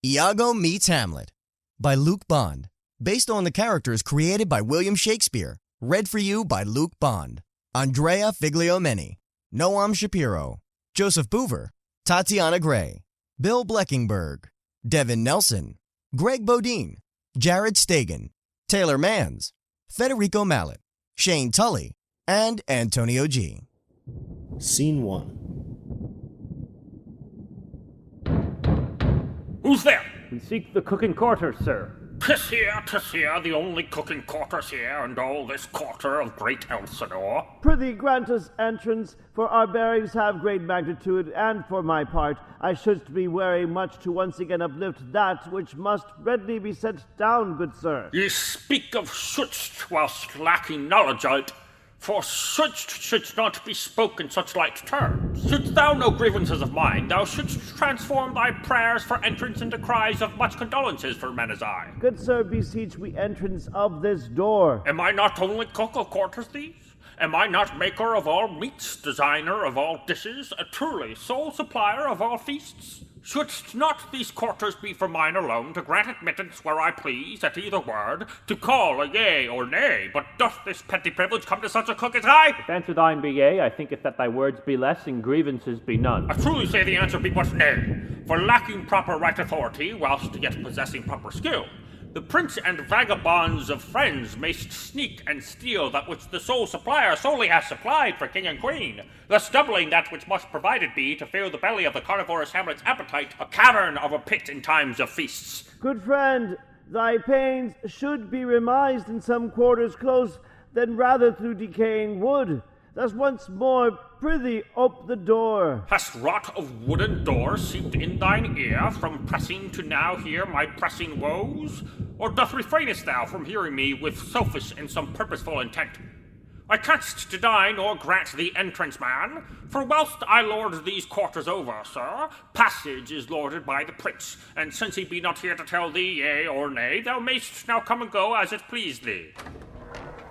Iago Meets Hamlet by Luke Bond, based on the characters created by William Shakespeare, read for you by Luke Bond. Andrea Figliomeni, Noam Shapiro, Joseph Boover, Tatiana Gray, Bill Blechingberg, Devin Nelson, Greg Bodine, Jared Stagen, Taylor Manns, Federico Mallet, Shane Tully, and Antonio G. Scene 1. Who's there? We seek the cooking quarters, sir. 'Tis here, the only cooking quarters here, and all this quarter of great Elsinore. Prithee grant us entrance, for our bearings have great magnitude, and for my part, I should be wary much to once again uplift that which must readily be set down, good sir. Ye speak of shouldst whilst lacking knowledge on't, for shouldst should not be spoken such light terms. Shouldst thou know grievances of mine, thou shouldst transform thy prayers for entrance into cries of much condolences for men as I. Good sir, beseech we entrance of this door. Am I not only cook of quarters these? Am I not maker of all meats, designer of all dishes, a truly sole supplier of all feasts? Shouldst not these quarters be for mine alone, to grant admittance where I please, at either word, to call a yea or nay? But doth this petty privilege come to such a cook as I? If answer thine be yea, I thinketh that thy words be less, and grievances be none. I truly say the answer be but nay, for lacking proper right authority, whilst yet possessing proper skill, the prince and vagabonds of friends mayst sneak and steal that which the sole supplier solely has supplied for king and queen, thus doubling that which must provided be to fill the belly of the carnivorous Hamlet's appetite, a cavern of a pit in times of feasts. Good friend, thy pains should be remised in some quarters close, than rather through decaying wood. Thus once more, prithee, ope the door. Hast wrought of wooden door seeped in thine ear, from pressing to now hear my pressing woes? Or doth refrainest thou from hearing me with selfish and some purposeful intent? I canst deny nor grant thee entrance, man, for whilst I lord these quarters over, sir, passage is lorded by the prince, and since he be not here to tell thee yea or nay, thou mayst now come and go as it please thee.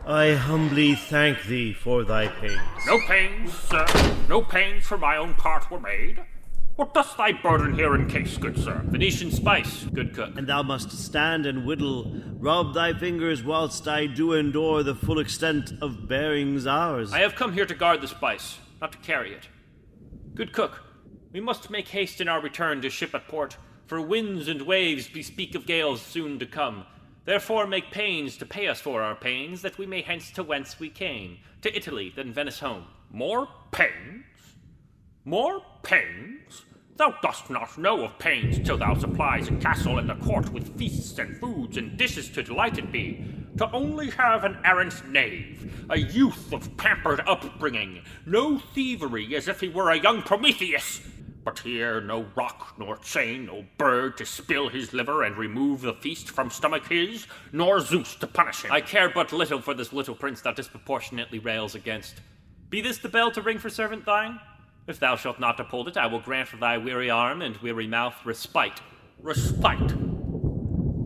I humbly thank thee for thy pains. No pains, sir, no pains for my own part were made. What doth thy burden here in case, good sir? Venetian spice, good cook. And thou must stand and whittle, rub thy fingers whilst I do endure the full extent of bearings ours. I have come here to guard the spice, not to carry it. Good cook, we must make haste in our return to ship at port, for winds and waves bespeak of gales soon to come. Therefore make pains to pay us for our pains, that we may hence to whence we came, to Italy, then Venice home. More pains? More pains? Thou dost not know of pains till thou supplies a castle and a court with feasts and foods and dishes to delight it be. To only have an errant knave, a youth of pampered upbringing, no thievery as if he were a young Prometheus. But here no rock nor chain, no bird to spill his liver and remove the feast from stomach his, nor Zeus to punish him. I care but little for this little prince thou disproportionately rails against. Be this the bell to ring for servant thine? If thou shalt not uphold it, I will grant for thy weary arm and weary mouth respite. Respite?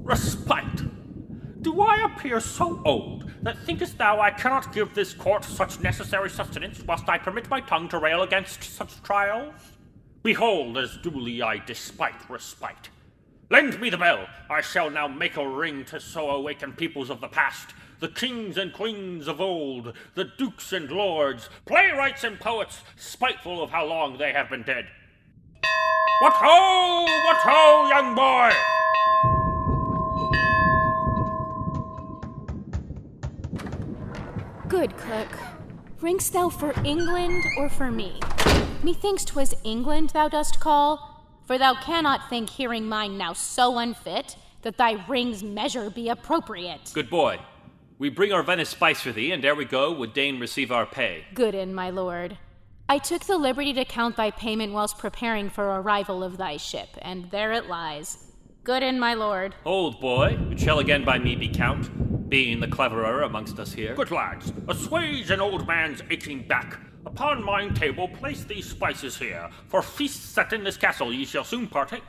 Respite? Do I appear so old that thinkest thou I cannot give this court such necessary sustenance, whilst I permit my tongue to rail against such trials? Behold, as duly I despite respite. Lend me the bell, I shall now make a ring to so awaken peoples of the past, the kings and queens of old, the dukes and lords, playwrights and poets, spiteful of how long they have been dead. What ho, young boy! Good cook, ring'st thou for England or for me? Methinks 'twas England thou dost call, for thou cannot think hearing mine now so unfit, that thy ring's measure be appropriate. Good boy, we bring our Venice spice for thee, and ere we go, would deign receive our pay. Good in, my lord. I took the liberty to count thy payment whilst preparing for arrival of thy ship, and there it lies. Good in, my lord. Hold, boy, it shall again by me be count, being the cleverer amongst us here. Good lads, assuage an old man's aching back. Upon mine table place these spices here, for feasts set in this castle ye shall soon partake.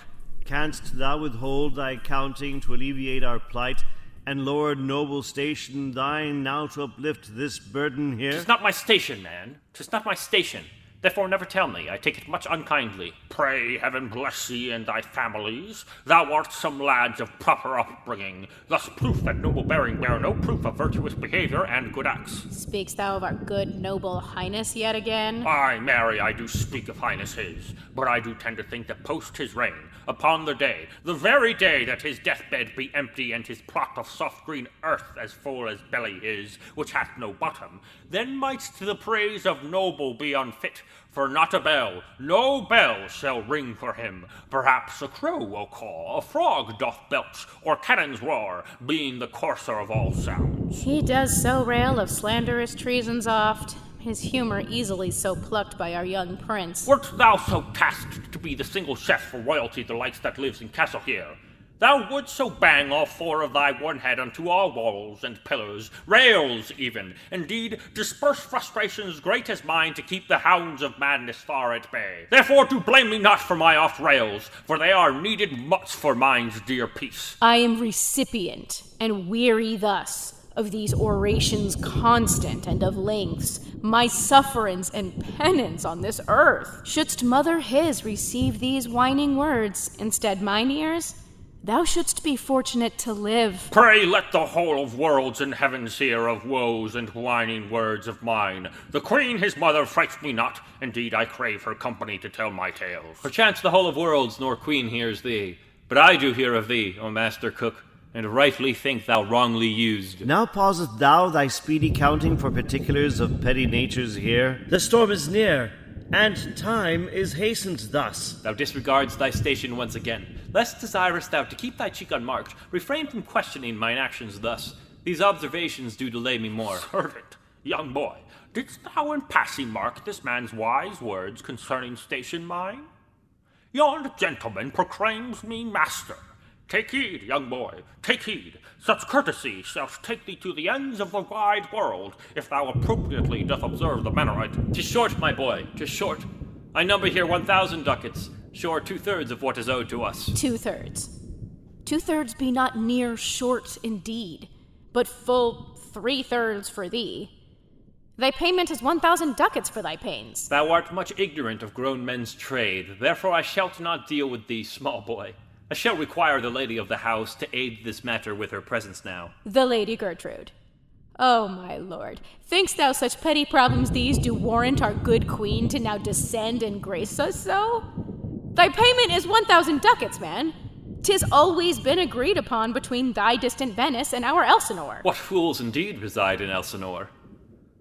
Canst thou withhold thy counting to alleviate our plight, and lord noble station thine now to uplift this burden here? 'Tis not my station, man. 'Tis not my station. Therefore never tell me, I take it much unkindly. Pray heaven bless thee and thy families. Thou art some lads of proper upbringing, thus proof that noble bearing bear no proof of virtuous behavior and good acts. Speaks thou of our good noble highness yet again? Ay, marry, I do speak of highness his, but I do tend to think that post his reign, upon the day, the very day that his deathbed be empty and his plot of soft green earth as full as belly is, which hath no bottom, then mightst the praise of noble be unfit, for not a bell, no bell shall ring for him. Perhaps a crow will caw, a frog doth belch, or cannons roar, being the coarser of all sounds. He does so rail of slanderous treasons oft, his humor easily so plucked by our young prince. Wert thou so tasked to be the single chef for royalty the likes that lives in castle here, thou wouldst so bang all four of thy one head unto all walls and pillars, rails even, indeed, disperse frustrations great as mine to keep the hounds of madness far at bay. Therefore do blame me not for my oft rails, for they are needed much for mine's dear peace. I am recipient, and weary thus of these orations constant and of lengths, my sufferance and penance on this earth. Shouldst mother his receive these whining words instead mine ears, thou shouldst be fortunate to live. Pray let the whole of worlds and heavens hear of woes and whining words of mine. The queen his mother frights me not, indeed I crave her company to tell my tales. Perchance the whole of worlds nor queen hears thee, but I do hear of thee, O master cook, and rightly think thou wrongly used. Now pausest thou thy speedy counting for particulars of petty natures here? The storm is near, and time is hastened thus. Thou disregards thy station once again. Less desirous thou to keep thy cheek unmarked, refrain from questioning mine actions thus. These observations do delay me more. Servant, young boy, didst thou in passing mark this man's wise words concerning station mine? Yond gentleman proclaims me master. Take heed, young boy, take heed. Such courtesy shall take thee to the ends of the wide world, if thou appropriately doth observe the manner right. 'Tis short, my boy, 'tis short. I number here 1,000 ducats, sure 2/3 of what is owed to us. 2/3. 2/3 be not near short indeed, but full 3/3 for thee. Thy payment is 1,000 ducats for thy pains. Thou art much ignorant of grown men's trade, therefore I shalt not deal with thee, small boy. I shall require the lady of the house to aid this matter with her presence now. The Lady Gertrude. Oh, my lord, thinkst thou such petty problems these do warrant our good queen to now descend and grace us so? Thy payment is 1,000 ducats, man. 'Tis always been agreed upon between thy distant Venice and our Elsinore. What fools indeed reside in Elsinore?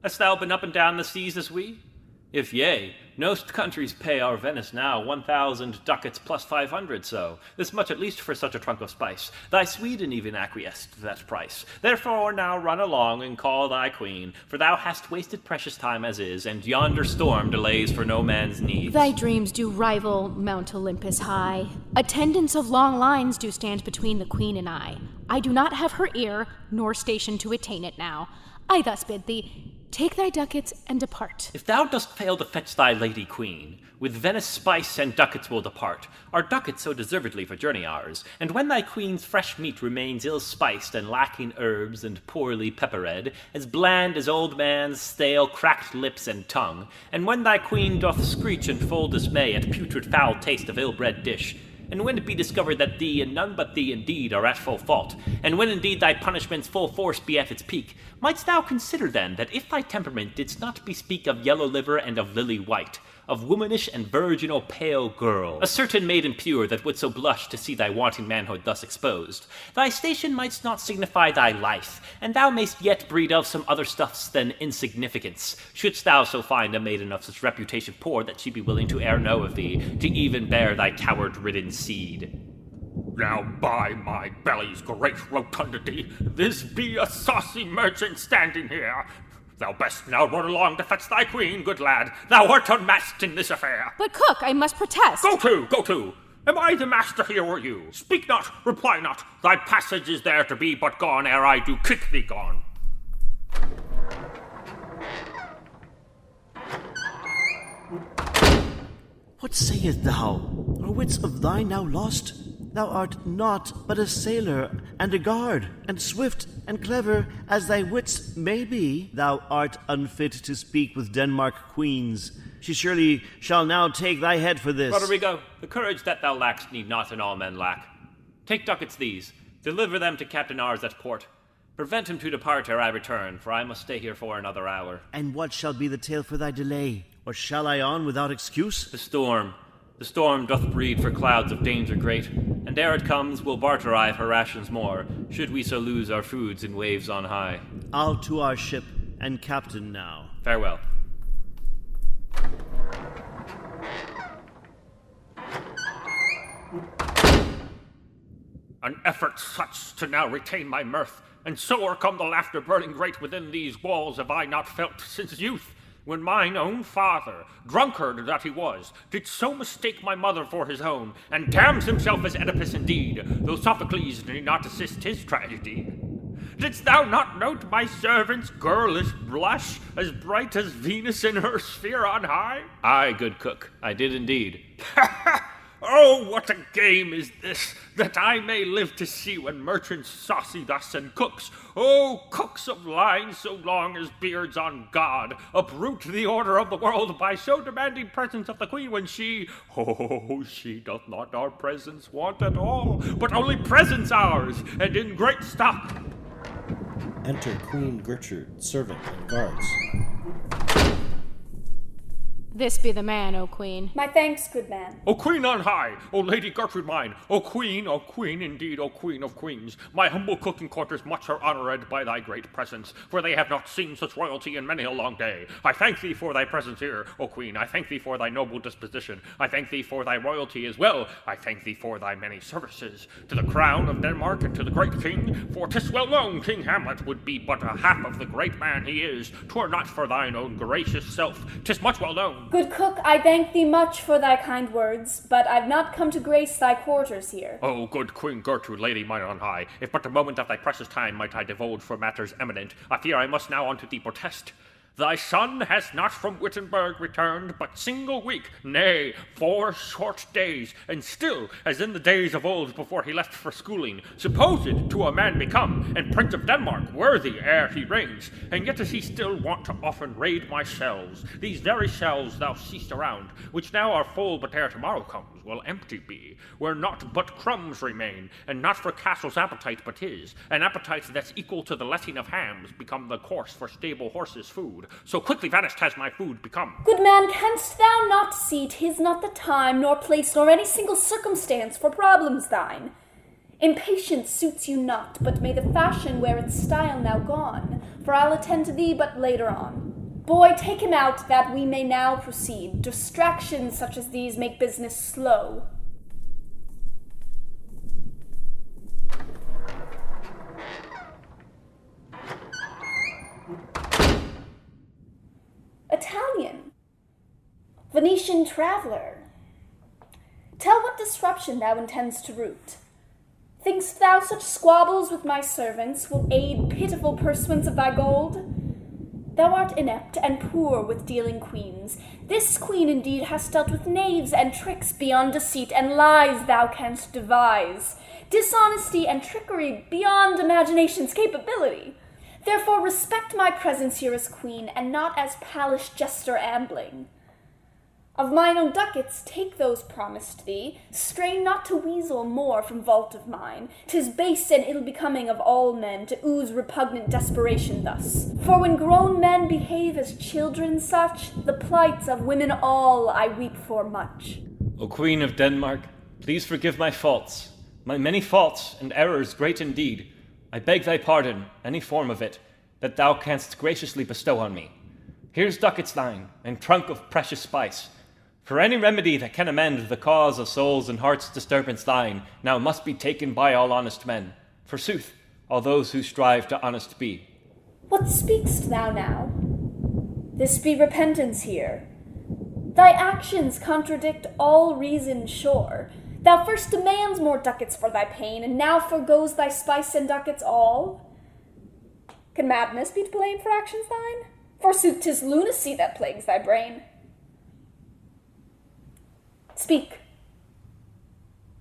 Hast thou been up and down the seas as we? If yea, most countries pay our Venice now 1,000 ducats plus 500 so, this much at least for such a trunk of spice. Thy Sweden even acquiesced to that price. Therefore now run along and call thy queen, for thou hast wasted precious time as is, and yonder storm delays for no man's needs. Thy dreams do rival Mount Olympus high. Attendants of long lines do stand between the queen and I. I do not have her ear, nor station to attain it now. I thus bid thee, take thy ducats and depart. If thou dost fail to fetch thy lady queen, with Venice spice and ducats will depart, our ducats so deservedly for journey ours, and when thy queen's fresh meat remains ill-spiced and lacking herbs and poorly peppered, as bland as old man's stale cracked lips and tongue, and when thy queen doth screech in full dismay at putrid foul taste of ill-bred dish, and when it be discovered that thee and none but thee indeed are at full fault, and when indeed thy punishment's full force be at its peak, mightst thou consider then that if thy temperament didst not bespeak of yellow liver and of lily white, of womanish and virginal pale girl, a certain maiden pure that would so blush to see thy wanting manhood thus exposed, thy station mightst not signify thy life, and thou mayst yet breed of some other stuffs than insignificance, shouldst thou so find a maiden of such reputation poor that she be willing to e'er know of thee, to even bear thy coward-ridden seed. Now by my belly's great rotundity, this be a saucy merchant standing here. Thou best now run along to fetch thy queen, good lad. Thou art unmatched in this affair. But cook, I must protest. Go to. Am I the master here or you? Speak not, reply not. Thy passage is there to be but gone ere I do kick thee gone. What sayest thou? Are wits of thine now lost? Thou art naught but a sailor and a guard, and swift and clever as thy wits may be, thou art unfit to speak with Denmark queens. She surely shall now take thy head for this. Roderigo, the courage that thou lackst need not in all men lack. Take ducats these, deliver them to Captain Ars at port. Prevent him to depart ere I return, for I must stay here for another hour. And what shall be the tale for thy delay? Or shall I on without excuse? The storm doth breed for clouds of danger great, and ere it comes, we'll barter I for rations more, should we so lose our foods in waves on high. I'll to our ship, and captain now. Farewell. An effort such to now retain my mirth, and so o'ercome the laughter burning great within these walls have I not felt since youth, when mine own father, drunkard that he was, did so mistake my mother for his own, and damns himself as Oedipus indeed, though Sophocles need not assist his tragedy. Didst thou not note my servant's girlish blush, as bright as Venus in her sphere on high? Aye, good cook, I did indeed. Oh, what a game is this, that I may live to see when merchants saucy thus, and cooks, oh, cooks of line so long as beards on God, uproot the order of the world by so demanding presence of the queen when she doth not our presence want at all, but only presence ours, and in great stock. Enter Queen Gertrude, servant and guards. This be the man, O queen. My thanks, good man. O queen on high, O lady Gertrude mine, O queen, indeed, O queen of queens, my humble cooking quarters much are honoured by thy great presence, for they have not seen such royalty in many a long day. I thank thee for thy presence here, O queen, I thank thee for thy noble disposition, I thank thee for thy royalty as well, I thank thee for thy many services, to the crown of Denmark and to the great king, for 'tis well known King Hamlet would be but a half of the great man he is, 'twere not for thine own gracious self, 'tis much well known. Good cook, I thank thee much for thy kind words, but I've not come to grace thy quarters here. Oh, good Queen Gertrude, lady mine on high, if but a moment of thy precious time might I divulge for matters eminent, I fear I must now unto thee protest. Thy son has not from Wittenberg returned but single week, nay, 4 short days, and still, as in the days of old before he left for schooling, supposed to a man become, and Prince of Denmark, worthy ere he reigns, and yet is he still wont to often raid my cells, these very cells thou seest around, which now are full, but ere tomorrow comes, will empty be, where naught but crumbs remain, and not for castle's appetite but his, an appetite that's equal to the letting of hams become the course for stable horses' food. So quickly vanished has my food become. Good man, canst thou not see 'tis not the time, nor place, nor any single circumstance for problems thine? Impatience suits you not, but may the fashion wear its style now gone, for I'll attend to thee but later on. Boy, take him out, that we may now proceed. Distractions such as these make business slow. Italian, Venetian traveller, tell what disruption thou intends to root. Think'st thou such squabbles with my servants will aid pitiful pursuance of thy gold? Thou art inept and poor with dealing queens. This queen indeed hast dealt with knaves and tricks beyond deceit, and lies thou canst devise, dishonesty and trickery beyond imagination's capability. Therefore respect my presence here as queen, and not as palace jester ambling. Of mine own ducats take those promised thee, strain not to weasel more from vault of mine. 'Tis base and ill-becoming of all men to ooze repugnant desperation thus. For when grown men behave as children such, the plights of women all I weep for much. O Queen of Denmark, please forgive my faults, my many faults and errors great indeed. I beg thy pardon, any form of it, that thou canst graciously bestow on me. Here's ducats thine, and trunk of precious spice. For any remedy that can amend the cause of souls and hearts' disturbance thine, now must be taken by all honest men. Forsooth, all those who strive to honest be. What speak'st thou now? This be repentance here. Thy actions contradict all reason sure. Thou first demands more ducats for thy pain, and now forgoes thy spice and ducats all? Can madness be to blame for actions thine? Forsooth, 'tis lunacy that plagues thy brain. Speak.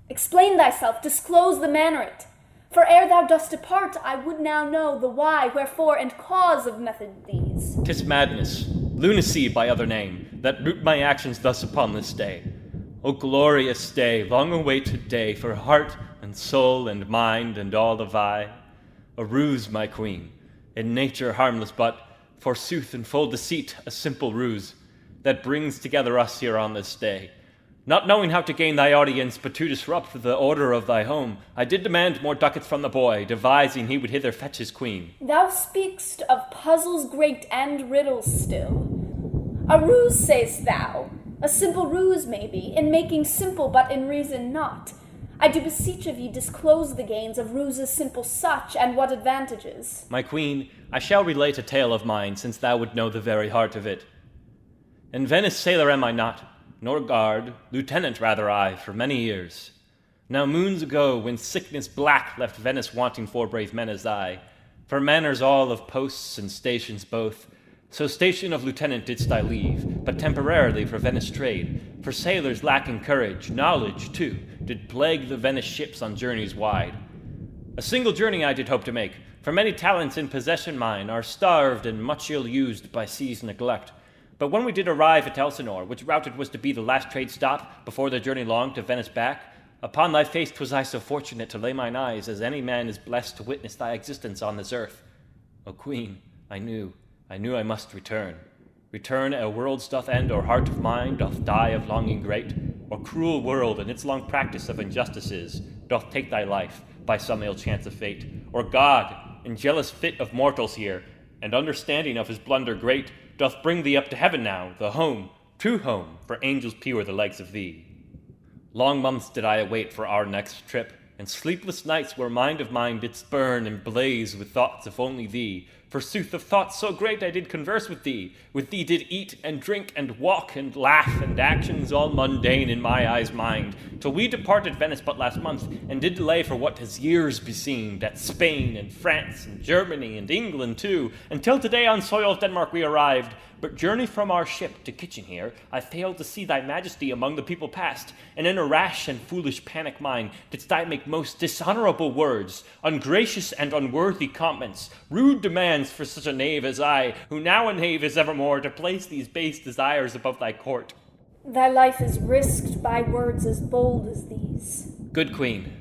Explain thyself, disclose the manner it. For ere thou dost depart, I would now know the why, wherefore, and cause of method these. 'Tis madness, lunacy by other name, that root my actions thus upon this day. O glorious day, long awaited day, for heart and soul and mind and all of I. A ruse, my queen, in nature harmless, but, forsooth in full deceit, a simple ruse, that brings together us here on this day. Not knowing how to gain thy audience, but to disrupt the order of thy home, I did demand more ducats from the boy, devising he would hither fetch his queen. Thou speak'st of puzzles great and riddles still. A ruse, say'st thou? A simple ruse, maybe, in making simple, but in reason not. I do beseech of ye disclose the gains of ruses simple such, and what advantages. My queen, I shall relate a tale of mine, since thou would know the very heart of it. In Venice sailor am I not, nor guard, lieutenant rather I, for many years. Now moons ago, when sickness black left Venice wanting for brave men as I, for manners all of posts and stations both, so station of lieutenant didst I leave, but temporarily for Venice trade, for sailors lacking courage, knowledge too, did plague the Venice ships on journeys wide. A single journey I did hope to make, for many talents in possession mine are starved and much ill-used by sea's neglect. But when we did arrive at Elsinore, which route it was to be the last trade stop before the journey long to Venice back, upon thy face 'twas I so fortunate to lay mine eyes, as any man is blessed to witness thy existence on this earth. O queen, I knew I must return. Return ere worlds doth end, or heart of mine doth die of longing great, or cruel world in its long practice of injustices doth take thy life by some ill chance of fate, or God, in jealous fit of mortals here, and understanding of his blunder great, doth bring thee up to heaven now, the home, true home, for angels pure the legs of thee. Long months did I await for our next trip, and sleepless nights where mind of mine did spurn and blaze with thoughts of only thee. Forsooth of thoughts so great I did converse with thee did eat and drink and walk and laugh, and actions all mundane in my eyes mind, till we departed Venice but last month, and did delay for what has years beseemed, at Spain and France and Germany and England too, until today on soil of Denmark we arrived. But journey from our ship to kitchen here, I failed to see thy majesty among the people past, and in a rash and foolish panic mind didst I make most dishonorable words, ungracious and unworthy comments, rude demands for such a knave as I, who now a knave is evermore, to place these base desires above thy court. Thy life is risked by words as bold as these. Good queen,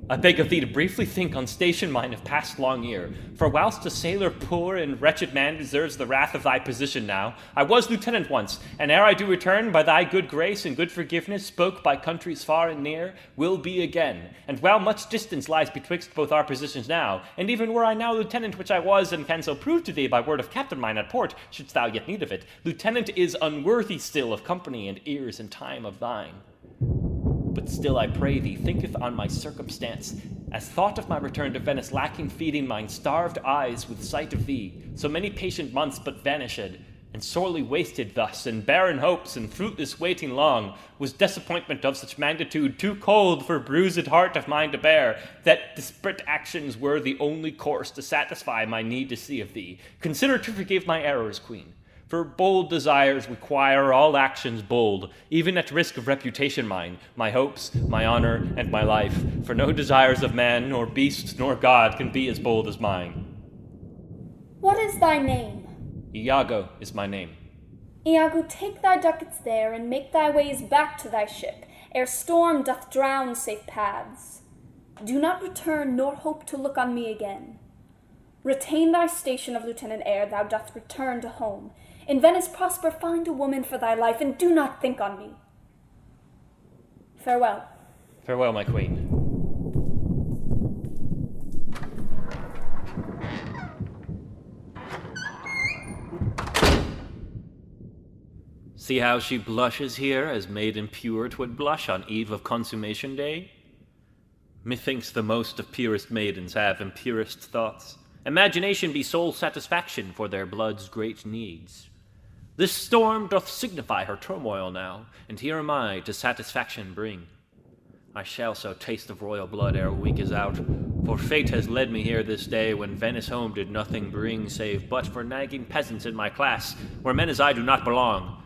I beg of thee to briefly think on station mine of past long year, for whilst a sailor poor and wretched man deserves the wrath of thy position now, I was lieutenant once, and ere I do return, by thy good grace and good forgiveness, spoke by countries far and near, will be again. And while much distance lies betwixt both our positions now, and even were I now lieutenant, which I was, and can so prove to thee by word of captain mine at port, shouldst thou yet need of it, lieutenant is unworthy still of company and ears and time of thine. But still I pray thee, thinketh on my circumstance, as thought of my return to Venice lacking feeding mine starved eyes with sight of thee, so many patient months but vanished, and sorely wasted thus, and barren hopes, and fruitless waiting long, was disappointment of such magnitude too cold for bruised heart of mine to bear, that desperate actions were the only course to satisfy my need to see of thee. Consider to forgive my errors, queen. For bold desires require all actions bold, even at risk of reputation mine, my hopes, my honor, and my life. For no desires of man, nor beast, nor God can be as bold as mine. What is thy name? Iago is my name. Iago, take thy ducats there, and make thy ways back to thy ship, ere storm doth drown safe paths. Do not return, nor hope to look on me again. Retain thy station of lieutenant ere thou doth return to home. In Venice prosper, find a woman for thy life, and do not think on me. Farewell. Farewell, my queen. See how she blushes here, as maiden pure 'twould blush on eve of consummation day? Methinks the most of purest maidens have in purest thoughts. Imagination be sole satisfaction for their blood's great needs. This storm doth signify her turmoil now, and here am I to satisfaction bring. I shall so taste of royal blood ere a week is out, for fate has led me here this day when Venice home did nothing bring, save but for nagging peasants in my class, where men as I do not belong.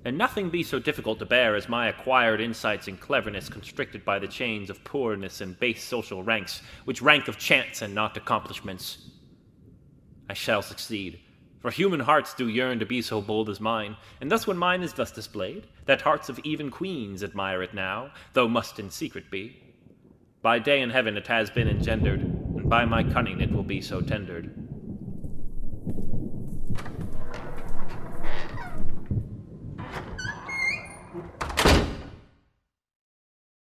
And nothing be so difficult to bear as my acquired insights and cleverness constricted by the chains of poorness and base social ranks, which rank of chance and not accomplishments. I shall succeed, For human hearts do yearn to be so bold as mine, and thus when mine is thus displayed, that hearts of even queens admire it now, though must in secret be. By day in heaven it has been engendered, and by my cunning it will be so tendered.